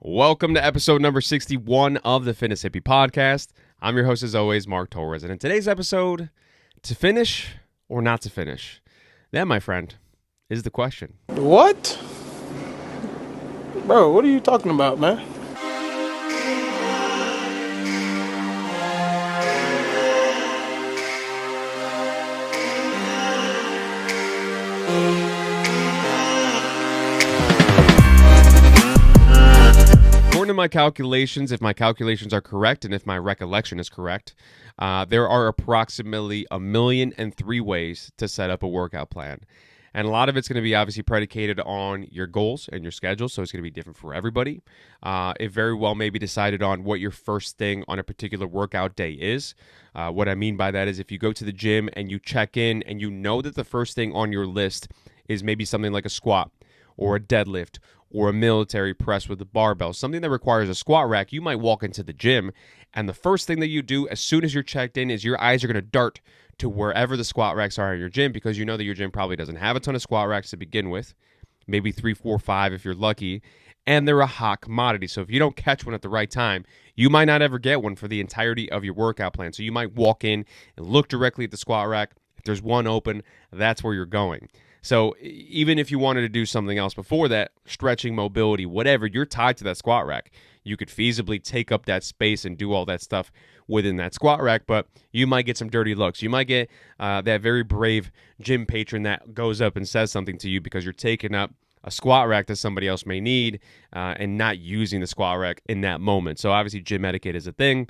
Welcome to episode number 61 of the Fitness Hippie podcast. I'm your host, as always, Mark Torres. And in today's episode, to finish or not to finish? That, my friend, is the question. What? Bro, what are you talking about, man? According to my calculations, if my calculations are correct and if my recollection is correct, there are approximately 1,000,003 ways to set up a workout plan. And a lot of it's going to be obviously predicated on your goals and your schedule, so it's going to be different for everybody. It very well may be decided on what your first thing on a particular workout day is. What I mean by that is if you go to the gym and you check in and you know that the first thing on your list is maybe something like a squat or a deadlift or a military press with a barbell, something that requires a squat rack, you might walk into the gym and the first thing that you do as soon as you're checked in is your eyes are going to dart to wherever the squat racks are in your gym, because you know that your gym probably doesn't have a ton of squat racks to begin with, maybe 3, 4, 5 if you're lucky, and they're a hot commodity. So if you don't catch one at the right time, you might not ever get one for the entirety of your workout plan. So you might walk in and look directly at the squat rack. If there's one open, that's where you're going. So even if you wanted to do something else before that, stretching, mobility, whatever, you're tied to that squat rack. You could feasibly take up that space and do all that stuff within that squat rack, but you might get some dirty looks. You might get that very brave gym patron that goes up and says something to you because you're taking up a squat rack that somebody else may need and not using the squat rack in that moment. So obviously gym etiquette is a thing.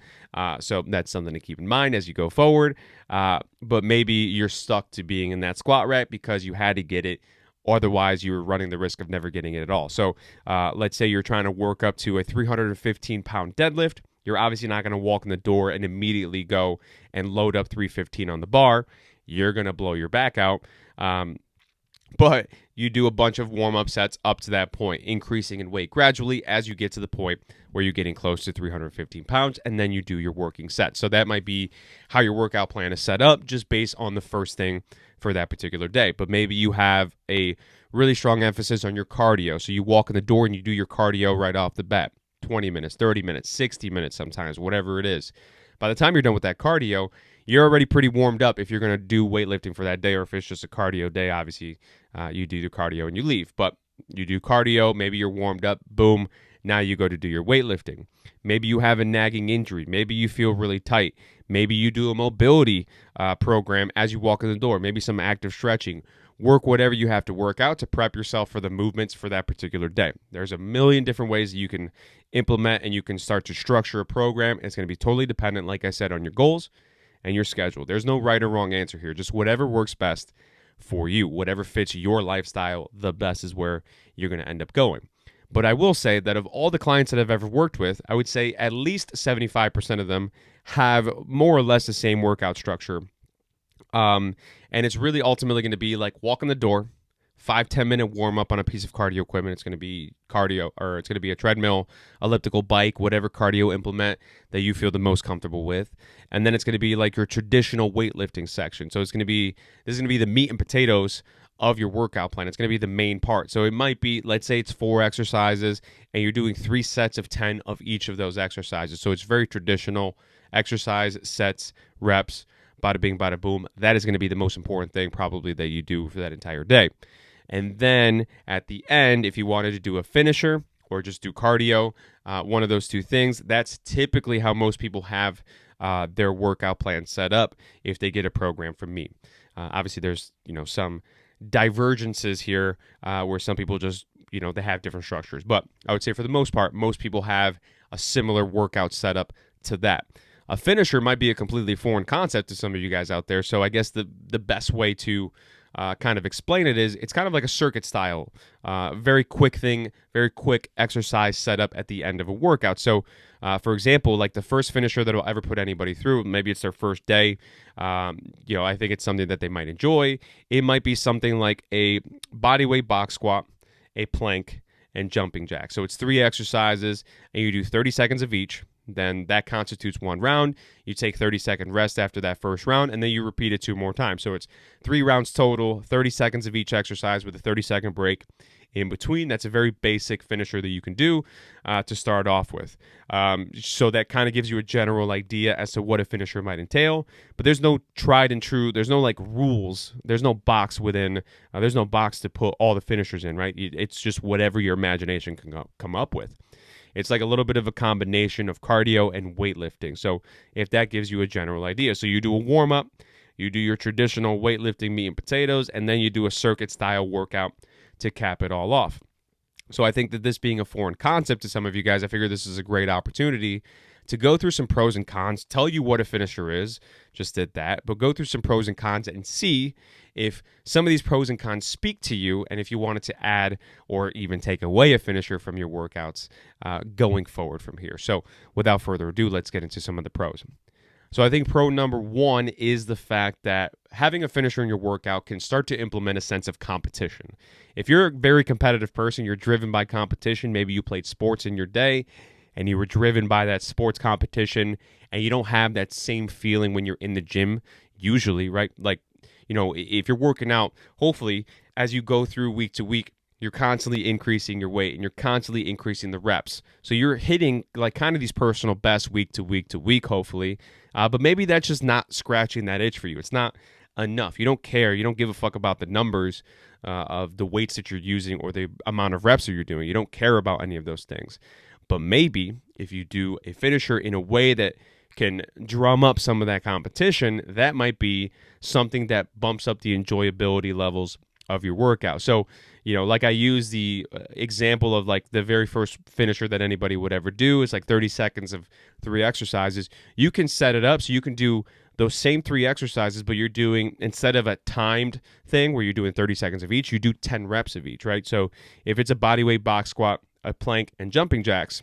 So that's something to keep in mind as you go forward. But maybe you're stuck to being in that squat rack because you had to get it. Otherwise, you're running the risk of never getting it at all. So let's say you're trying to work up to a 315-pound deadlift. You're obviously not going to walk in the door and immediately go and load up 315 on the bar. You're going to blow your back out. But you do a bunch of warm-up sets up to that point, increasing in weight gradually as you get to the point where you're getting close to 315 pounds, and then you do your working set. So that might be how your workout plan is set up, just based on the first thing for that particular day. But maybe you have a really strong emphasis on your cardio. So you walk in the door and you do your cardio right off the bat, 20 minutes, 30 minutes, 60 minutes sometimes, whatever it is. By the time you're done with that cardio, you're already pretty warmed up if you're going to do weightlifting for that day, or if it's just a cardio day, obviously you do the cardio and you leave. But you do cardio, maybe you're warmed up, boom, now you go to do your weightlifting. Maybe you have a nagging injury. Maybe you feel really tight. Maybe you do a mobility program as you walk in the door, maybe some active stretching. Work whatever you have to work out to prep yourself for the movements for that particular day. There's a million different ways that you can implement and you can start to structure a program. It's going to be totally dependent, like I said, on your goals and your schedule. There's no right or wrong answer here. Just whatever works best for you, whatever fits your lifestyle the best is where you're going to end up going. But I will say that of all the clients that I've ever worked with, I would say at least 75% of them have more or less the same workout structure. And it's really ultimately going to be like walk in the door, 5-10 minute warm up on a piece of cardio equipment. It's going to be cardio, or it's going to be a treadmill, elliptical bike, whatever cardio implement that you feel the most comfortable with. And then it's going to be like your traditional weightlifting section. So this is going to be the meat and potatoes of your workout plan. It's going to be the main part. So it might be, let's say it's 4 exercises and you're doing 3 sets of 10 of each of those exercises. So it's very traditional exercise, sets, reps, bada bing, bada boom. That is going to be the most important thing probably that you do for that entire day. And then at the end, if you wanted to do a finisher or just do cardio, one of those two things, that's typically how most people have their workout plan set up if they get a program from me. Obviously, there's some divergences here where some people just, they have different structures. But I would say for the most part, most people have a similar workout setup to that. A finisher might be a completely foreign concept to some of you guys out there. So I guess the best way to kind of explain it is it's kind of like a circuit style, very quick thing, very quick exercise setup at the end of a workout. So for example, like the first finisher that I'll ever put anybody through, maybe it's their first day. I think it's something that they might enjoy. It might be something like a bodyweight box squat, a plank, and jumping jack. So it's 3 exercises and you do 30 seconds of each. Then that constitutes one round. You take 30-second rest after that first round, and then you repeat it 2 more times. So it's 3 rounds total, 30 seconds of each exercise with a 30-second break in between. That's a very basic finisher that you can do to start off with. So that kind of gives you a general idea as to what a finisher might entail. But there's no tried and true. There's no like rules. There's no box within. There's no box to put all the finishers in, right? It's just whatever your imagination can come up with. It's like a little bit of a combination of cardio and weightlifting. So if that gives you a general idea. So you do a warm-up, you do your traditional weightlifting meat and potatoes, and then you do a circuit-style workout to cap it all off. So I think that this being a foreign concept to some of you guys, I figure this is a great opportunity to go through some pros and cons, tell you what a finisher is, just did that, but go through some pros and cons and see if some of these pros and cons speak to you and if you wanted to add or even take away a finisher from your workouts going forward from here. So without further ado, let's get into some of the pros. So I think pro number one is the fact that having a finisher in your workout can start to implement a sense of competition. If you're a very competitive person, you're driven by competition, maybe you played sports in your day, and you were driven by that sports competition, and you don't have that same feeling when you're in the gym, usually, right? Like, you know, if you're working out, hopefully, as you go through week to week, you're constantly increasing your weight and you're constantly increasing the reps. So you're hitting like kind of these personal bests week to week to week, hopefully. But maybe that's just not scratching that itch for you. It's not enough. You don't care. You don't give a fuck about the numbers of the weights that you're using or the amount of reps that you're doing. You don't care about any of those things. But maybe if you do a finisher in a way that can drum up some of that competition, that might be something that bumps up the enjoyability levels of your workout. So, you know, like I use the example of like the very first finisher that anybody would ever do is like 30 seconds of 3 exercises. You can set it up so you can do those same 3 exercises, but you're doing, instead of a timed thing where you're doing 30 seconds of each, you do 10 reps of each, right? So if it's a bodyweight box squat, a plank, and jumping jacks,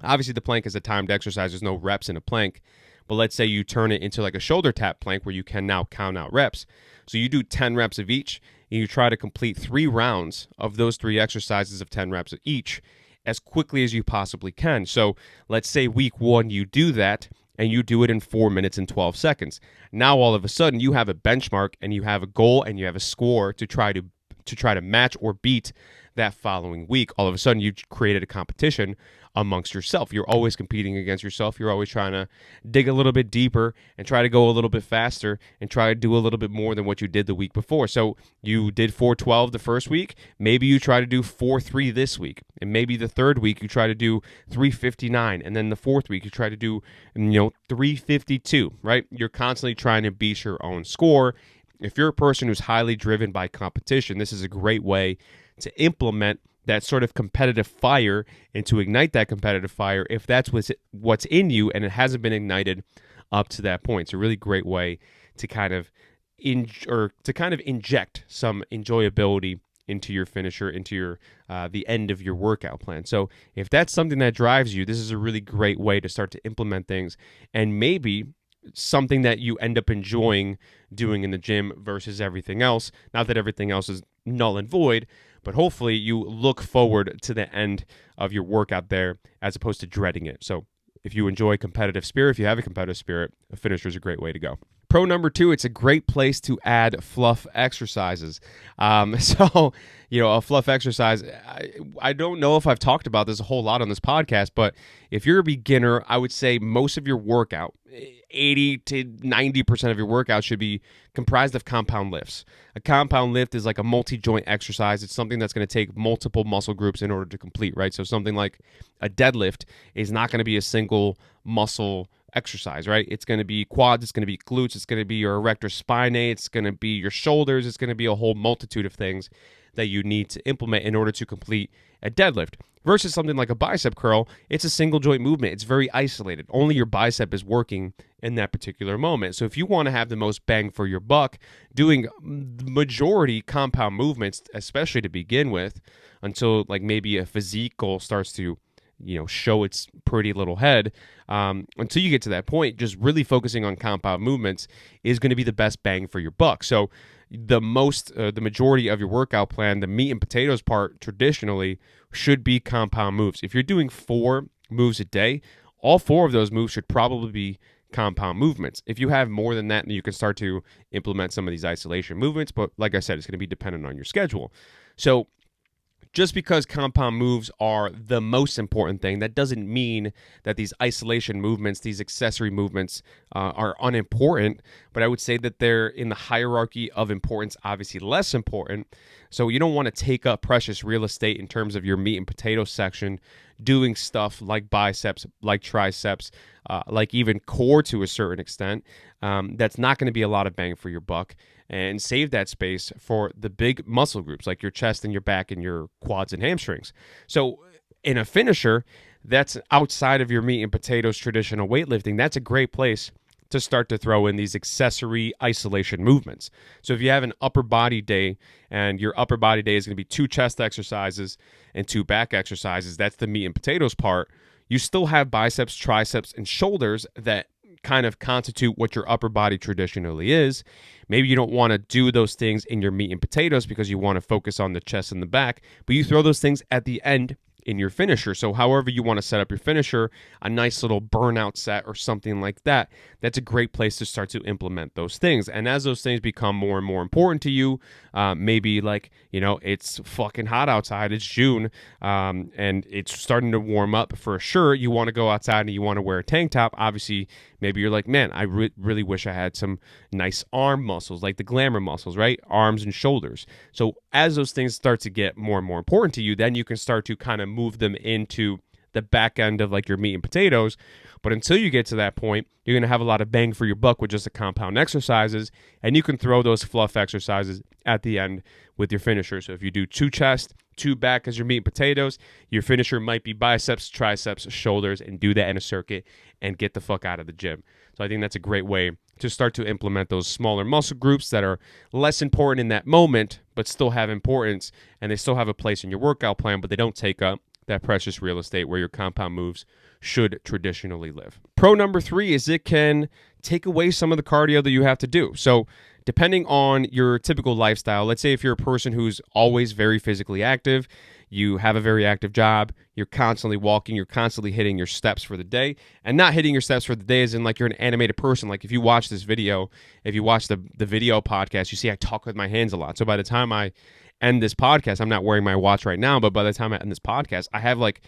obviously the plank is a timed exercise. There's no reps in a plank. But let's say you turn it into like a shoulder tap plank where you can now count out reps. So you do 10 reps of each, and you try to complete 3 rounds of those 3 exercises of 10 reps of each as quickly as you possibly can. So let's say week 1 you do that, and you do it in 4 minutes and 12 seconds. Now all of a sudden you have a benchmark and you have a goal and you have a score to try to match or beat that following week. All of a sudden you created a competition amongst yourself. You're always competing against yourself. You're always trying to dig a little bit deeper and try to go a little bit faster and try to do a little bit more than what you did the week before. So you did 412 the first week. Maybe you try to do 4-3 this week. And maybe the third week you try to do 359. And then the fourth week you try to do, 352, right? You're constantly trying to beat your own score. If you're a person who's highly driven by competition, this is a great way to implement that sort of competitive fire and to ignite that competitive fire if that's what's in you and it hasn't been ignited up to that point. It's a really great way to kind of inject some enjoyability into your finisher, into your the end of your workout plan. So if that's something that drives you, this is a really great way to start to implement things, and maybe something that you end up enjoying doing in the gym versus everything else. Not that everything else is null and void, but hopefully you look forward to the end of your workout there as opposed to dreading it. So if you enjoy competitive spirit, if you have a competitive spirit, a finisher is a great way to go. Pro number 2, it's a great place to add fluff exercises. So, a fluff exercise, I don't know if I've talked about this a whole lot on this podcast, but if you're a beginner, I would say most of your workout, 80 to 90% of your workout should be comprised of compound lifts. A compound lift is like a multi-joint exercise. It's something that's going to take multiple muscle groups in order to complete, right? So something like a deadlift is not going to be a single muscle exercise, right? It's going to be quads, it's going to be glutes, it's going to be your erector spinae, it's going to be your shoulders, it's going to be a whole multitude of things that you need to implement in order to complete a deadlift. Versus something like a bicep curl, it's a single joint movement. It's very isolated. Only your bicep is working in that particular moment. So if you want to have the most bang for your buck, doing majority compound movements, especially to begin with, until like maybe a physique goal starts to show its pretty little head, until you get to that point, just really focusing on compound movements is going to be the best bang for your buck. So the majority of your workout plan, the meat and potatoes part traditionally should be compound moves. If you're doing 4 moves a day, all 4 of those moves should probably be compound movements. If you have more than that, then you can start to implement some of these isolation movements. But like I said, it's going to be dependent on your schedule. So just because compound moves are the most important thing, that doesn't mean that these isolation movements, these accessory movements are unimportant. But I would say that they're in the hierarchy of importance, obviously less important. So you don't want to take up precious real estate in terms of your meat and potato section, doing stuff like biceps, like triceps, like even core to a certain extent. That's not going to be a lot of bang for your buck. And save that space for the big muscle groups like your chest and your back and your quads and hamstrings. So in a finisher that's outside of your meat and potatoes traditional weightlifting, that's a great place to start to throw in these accessory isolation movements. So if you have an upper body day and your upper body day is going to be 2 chest exercises and 2 back exercises, that's the meat and potatoes part. You still have biceps, triceps, and shoulders that kind of constitute what your upper body traditionally is. Maybe you don't want to do those things in your meat and potatoes because you want to focus on the chest and the back, but you throw those things at the end in your finisher. So however you want to set up your finisher, a nice little burnout set or something like that, that's a great place to start to implement those things. And as those things become more and more important to you, maybe like, it's fucking hot outside, it's June, and it's starting to warm up for sure. You want to go outside and you want to wear a tank top. Obviously, maybe you're like, man, I really wish I had some nice arm muscles, like the glamour muscles, right? Arms and shoulders. So as those things start to get more and more important to you, then you can start to kind of move them into the back end of like your meat and potatoes. But until you get to that point, you're going to have a lot of bang for your buck with just the compound exercises, and you can throw those fluff exercises at the end with your finisher. So if you do 2 chest, 2 back as your meat and potatoes, your finisher might be biceps, triceps, shoulders, and do that in a circuit and get the fuck out of the gym. So I think that's a great way to start to implement those smaller muscle groups that are less important in that moment, but still have importance, and they still have a place in your workout plan, but they don't take up that precious real estate where your compound moves should traditionally live. Pro number 3 is it can take away some of the cardio that you have to do. So depending on your typical lifestyle, let's say if you're a person who's always very physically active, you have a very active job, you're constantly walking, you're constantly hitting your steps for the day, and not hitting your steps for the day as in like you're an animated person. Like if you watch this video, if you watch the video podcast, you see I talk with my hands a lot. So by the time I end this podcast, I'm not wearing my watch right now, but by the time I end this podcast, I have like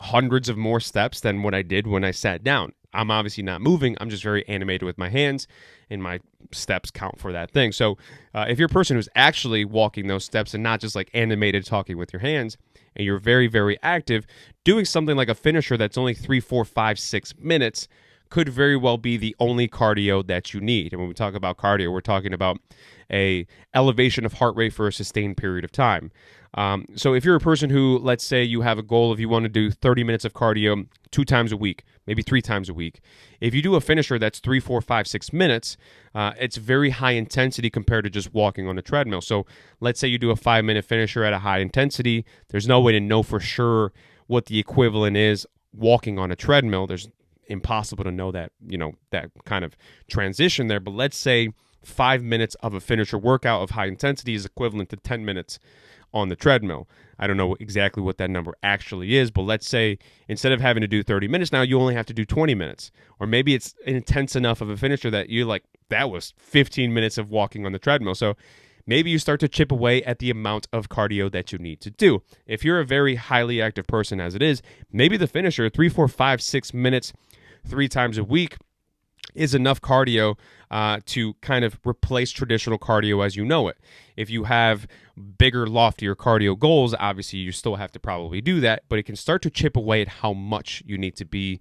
hundreds of more steps than what I did when I sat down. I'm obviously not moving. I'm just very animated with my hands, and my steps count for that thing. So if you're a person who's actually walking those steps and not just like animated talking with your hands, and you're very, very active, doing something like a finisher that's only 3, 4, 5, 6 minutes could very well be the only cardio that you need. And when we talk about cardio, we're talking about a elevation of heart rate for a sustained period of time. So if you're a person who, let's say you have a goal of you want to do 30 minutes of cardio 2 times a week, maybe 3 times a week. If you do a finisher that's 3, 4, 5, 6 minutes, it's very high intensity compared to just walking on a treadmill. So let's say you do a 5-minute finisher at a high intensity. There's no way to know for sure what the equivalent is walking on a treadmill. There's impossible to know that, that kind of transition there. But let's say 5 minutes of a finisher workout of high intensity is equivalent to 10 minutes on the treadmill. I don't know exactly what that number actually is, but let's say instead of having to do 30 minutes now, you only have to do 20 minutes. Or maybe it's intense enough of a finisher that you're like, that was 15 minutes of walking on the treadmill. So maybe you start to chip away at the amount of cardio that you need to do. If you're a very highly active person as it is, maybe the finisher, 3, 4, 5, 6 minutes, 3 times a week is enough cardio to kind of replace traditional cardio as you know it. If you have bigger, loftier cardio goals, obviously you still have to probably do that, but it can start to chip away at how much you need to be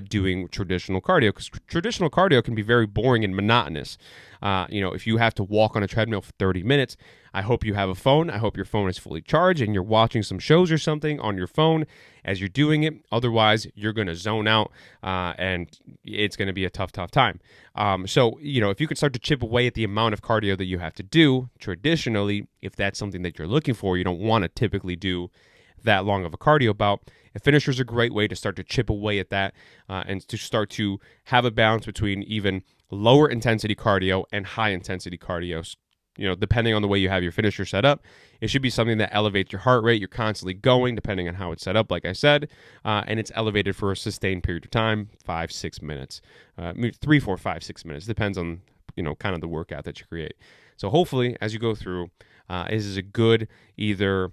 doing traditional cardio, because traditional cardio can be very boring and monotonous. If you have to walk on a treadmill for 30 minutes, I hope you have a phone. I hope your phone is fully charged and you're watching some shows or something on your phone as you're doing it. Otherwise, you're going to zone out and it's going to be a tough time. So if you could start to chip away at the amount of cardio that you have to do traditionally, if that's something that you're looking for, you don't want to typically do that long of a cardio bout. A finisher is a great way to start to chip away at that and to start to have a balance between even lower intensity cardio and high intensity cardio. Depending on the way you have your finisher set up, it should be something that elevates your heart rate. You're constantly going, depending on how it's set up, like I said, and it's elevated for a sustained period of time, 5, 6 minutes, 3, 4, 5, 6 minutes. Depends on, kind of the workout that you create. So hopefully, as you go through, this is a good either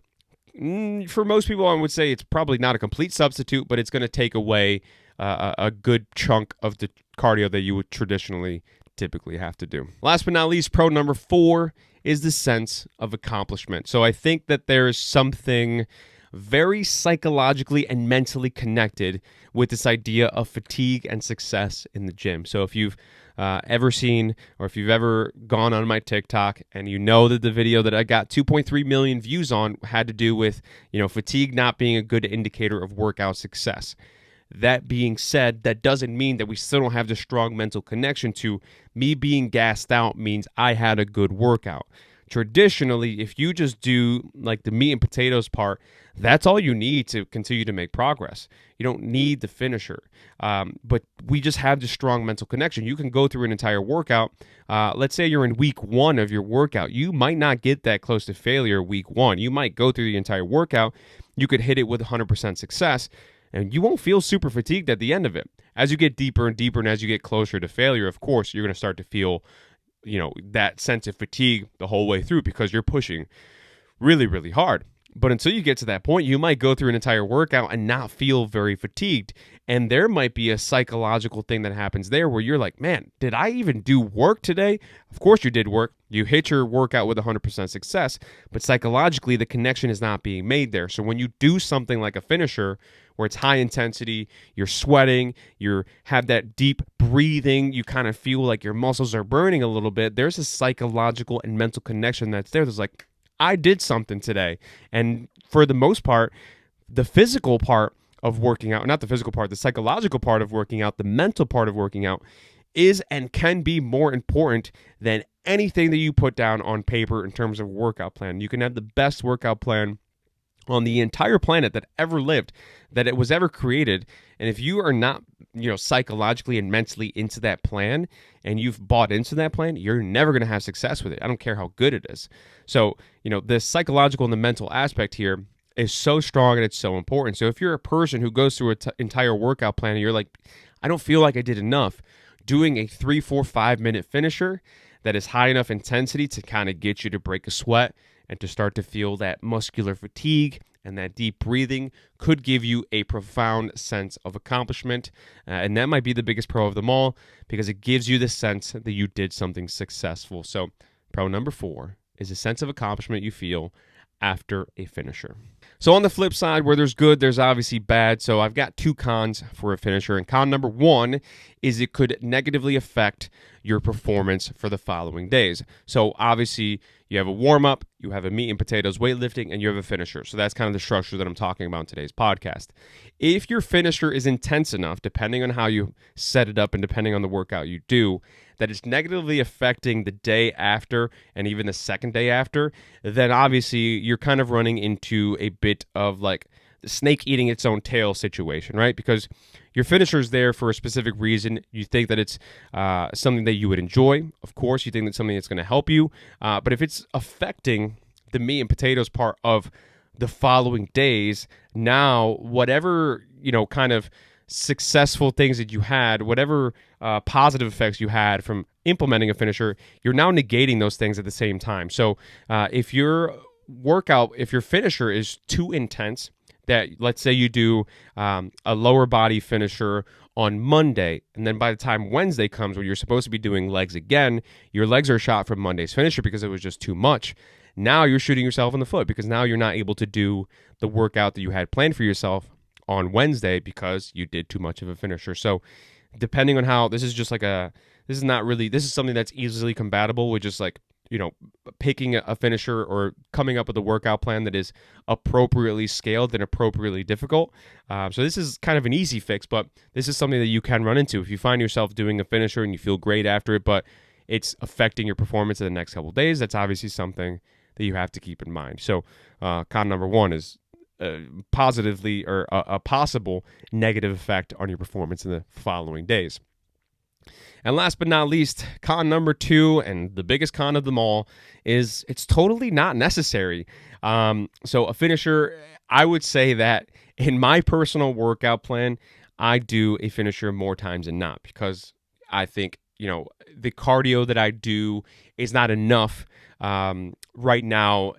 For most people, I would say it's probably not a complete substitute, but it's going to take away a good chunk of the cardio that you would traditionally typically have to do. Last but not least, pro number 4 is the sense of accomplishment. So I think that there is something very psychologically and mentally connected with this idea of fatigue and success in the gym. So if you've ever seen, or if you've ever gone on my TikTok and you know that the video that I got 2.3 million views on had to do with, fatigue not being a good indicator of workout success. That being said, that doesn't mean that we still don't have the strong mental connection to me being gassed out means I had a good workout. Traditionally, if you just do like the meat and potatoes part, that's all you need to continue to make progress. You don't need the finisher. But we just have the strong mental connection. You can go through an entire workout. Let's say you're in week 1 of your workout. You might not get that close to failure week 1. You might go through the entire workout. You could hit it with 100% success, and you won't feel super fatigued at the end of it. As you get deeper and deeper and as you get closer to failure, of course, you're going to start to feel that sense of fatigue the whole way through because you're pushing really, really hard. But until you get to that point, you might go through an entire workout and not feel very fatigued. And there might be a psychological thing that happens there where you're like, man, did I even do work today? Of course you did work. You hit your workout with 100% success, but psychologically the connection is not being made there. So when you do something like a finisher where it's high intensity, you're sweating, you have that deep breathing, you kind of feel like your muscles are burning a little bit, there's a psychological and mental connection that's there. There's like, I did something today. And for the most part, the physical part of working out, not the physical part, the psychological part of working out, the mental part of working out is and can be more important than anything that you put down on paper in terms of workout plan. You can have the best workout plan on the entire planet that ever lived, that it was ever created. And if you are not, psychologically and mentally into that plan and you've bought into that plan, you're never going to have success with it. I don't care how good it is. So, the psychological and the mental aspect here is so strong and it's so important. So if you're a person who goes through an entire workout plan and you're like, I don't feel like I did enough, doing a 3, 4, 5 minute finisher that is high enough intensity to kind of get you to break a sweat and to start to feel that muscular fatigue and that deep breathing could give you a profound sense of accomplishment. And that might be the biggest pro of them all because it gives you the sense that you did something successful. So pro number 4 is a sense of accomplishment you feel after a finisher. So on the flip side, where there's good, there's obviously bad. So I've got 2 cons for a finisher. And con number 1 is it could negatively affect your performance for the following days. So obviously you have a warm-up, you have a meat and potatoes weightlifting, and you have a finisher. So that's kind of the structure that I'm talking about in today's podcast. If your finisher is intense enough, depending on how you set it up and depending on the workout you do, that it's negatively affecting the day after and even the second day after, then obviously you're kind of running into a bit of like the snake eating its own tail situation, right? Because your finisher is there for a specific reason. You think that it's something that you would enjoy. Of course, you think that's something that's going to help you. But if it's affecting the meat and potatoes part of the following days, now whatever, kind of successful things that you had, whatever positive effects you had from implementing a finisher, you're now negating those things at the same time. So if your finisher is too intense, that let's say you do a lower body finisher on Monday, and then by the time Wednesday comes when you're supposed to be doing legs again, your legs are shot from Monday's finisher because it was just too much. Now you're shooting yourself in the foot because now you're not able to do the workout that you had planned for yourself on Wednesday because you did too much of a finisher. So depending on how, this is something that's easily compatible with just like, picking a finisher or coming up with a workout plan that is appropriately scaled and appropriately difficult. So this is kind of an easy fix, but this is something that you can run into. If you find yourself doing a finisher and you feel great after it, but it's affecting your performance in the next couple of days, that's obviously something that you have to keep in mind. So con number 1 is positively or a possible negative effect on your performance in the following days. And last but not least, con number 2, and the biggest con of them all, is it's totally not necessary. So a finisher, I would say that in my personal workout plan, I do a finisher more times than not because I think, the cardio that I do is not enough right now.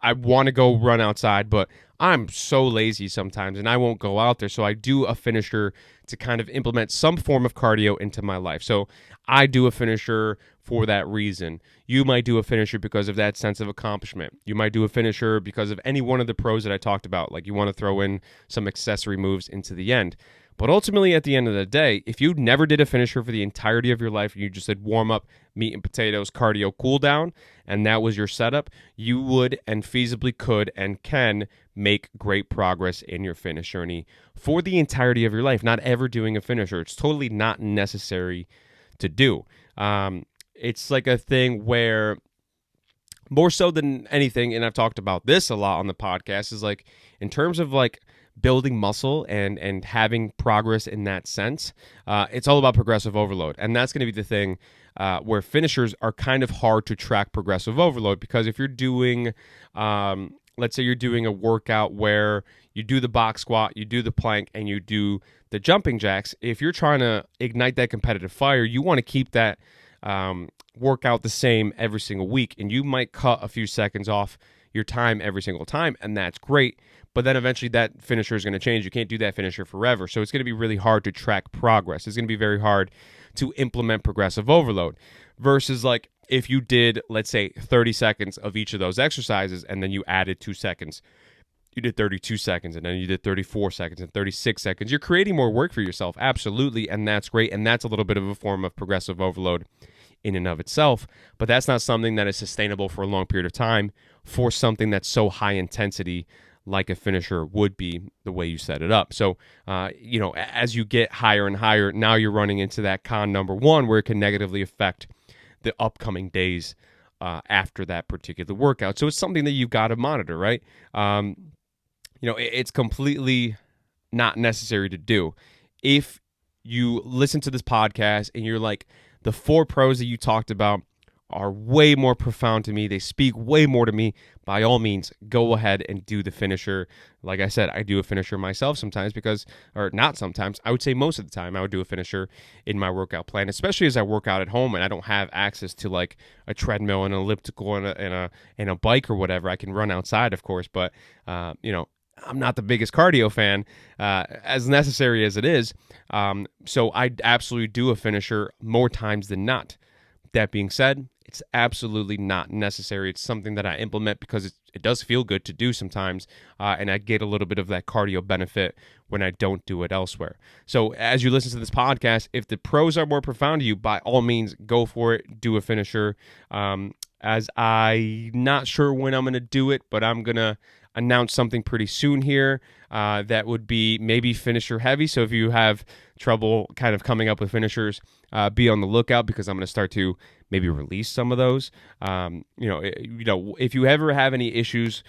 I want to go run outside, but I'm so lazy sometimes and I won't go out there. So I do a finisher to kind of implement some form of cardio into my life. So I do a finisher for that reason. You might do a finisher because of that sense of accomplishment. You might do a finisher because of any one of the pros that I talked about. Like you want to throw in some accessory moves into the end. But ultimately, at the end of the day, if you never did a finisher for the entirety of your life and you just did warm up, meat and potatoes, cardio, cool down, and that was your setup, you would and feasibly could and can make great progress in your fitness journey for the entirety of your life, not ever doing a finisher. It's totally not necessary to do. It's like a thing where more so than anything, and I've talked about this a lot on the podcast, is like in terms of like building muscle and having progress in that sense, it's all about progressive overload. And that's going to be the thing where finishers are kind of hard to track progressive overload, because if you're doing, let's say you're doing a workout where you do the box squat, you do the plank, and you do the jumping jacks, if you're trying to ignite that competitive fire, you want to keep that workout the same every single week, and you might cut a few seconds off your time every single time, and that's great. But then eventually that finisher is going to change. You can't do that finisher forever. So it's going to be really hard to track progress. It's going to be very hard to implement progressive overload versus like if you did, let's say, 30 seconds of each of those exercises and then you added 2 seconds. You did 32 seconds and then you did 34 seconds and 36 seconds. You're creating more work for yourself. Absolutely. And that's great. And that's a little bit of a form of progressive overload in and of itself. But that's not something that is sustainable for a long period of time for something that's so high intensity like a finisher would be the way you set it up. So, as you get higher and higher, now you're running into that con number one where it can negatively affect the upcoming days after that particular workout. So it's something that you've got to monitor, right? It's completely not necessary to do. If you listen to this podcast and you're like, the 4 pros that you talked about are way more profound to me, they speak way more to me, by all means, go ahead and do the finisher. Like I said, I do a finisher myself sometimes or not sometimes, I would say most of the time, I would do a finisher in my workout plan, especially as I work out at home and I don't have access to like a treadmill and an elliptical and a bike or whatever. I can run outside, of course, but, I'm not the biggest cardio fan, as necessary as it is. So I absolutely do a finisher more times than not. That being said, it's absolutely not necessary. It's something that I implement because it does feel good to do sometimes, and I get a little bit of that cardio benefit when I don't do it elsewhere. So as you listen to this podcast, if the pros are more profound to you, by all means, go for it. Do a finisher. As I'm not sure when I'm going to do it, but I'm going to announce something pretty soon here that would be maybe finisher heavy. So if you have trouble kind of coming up with finishers, be on the lookout, because I'm going to start to maybe release some of those. If you ever have any issues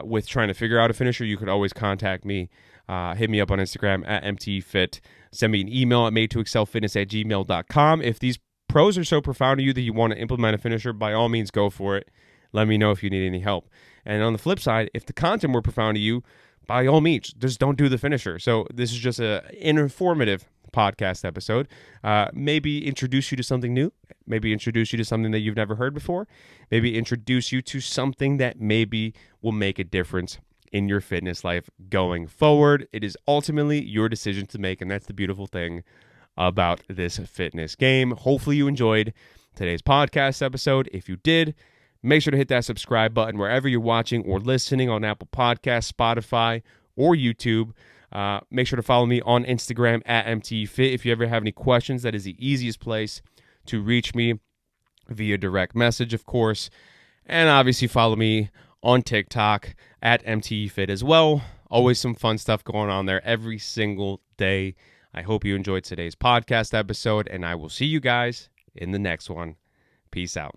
with trying to figure out a finisher, you could always contact me. Hit me up on Instagram at mtfit. Send me an email at madetoexcelfitness@gmail.com. If these pros are so profound to you that you want to implement a finisher, by all means, go for it. Let me know if you need any help. And on the flip side, if the content were profound to you, by all means, just don't do the finisher. So this is just an informative podcast episode. Maybe introduce you to something new. Maybe introduce you to something that you've never heard before. Maybe introduce you to something that maybe will make a difference in your fitness life going forward. It is ultimately your decision to make, and that's the beautiful thing about this fitness game. Hopefully you enjoyed today's podcast episode. If you did, make sure to hit that subscribe button wherever you're watching or listening on Apple Podcasts, Spotify, or YouTube. Make sure to follow me on Instagram at mtfit. If you ever have any questions, that is the easiest place to reach me via direct message, of course. And obviously follow me on TikTok at mtfit as well. Always some fun stuff going on there every single day. I hope you enjoyed today's podcast episode, and I will see you guys in the next one. Peace out.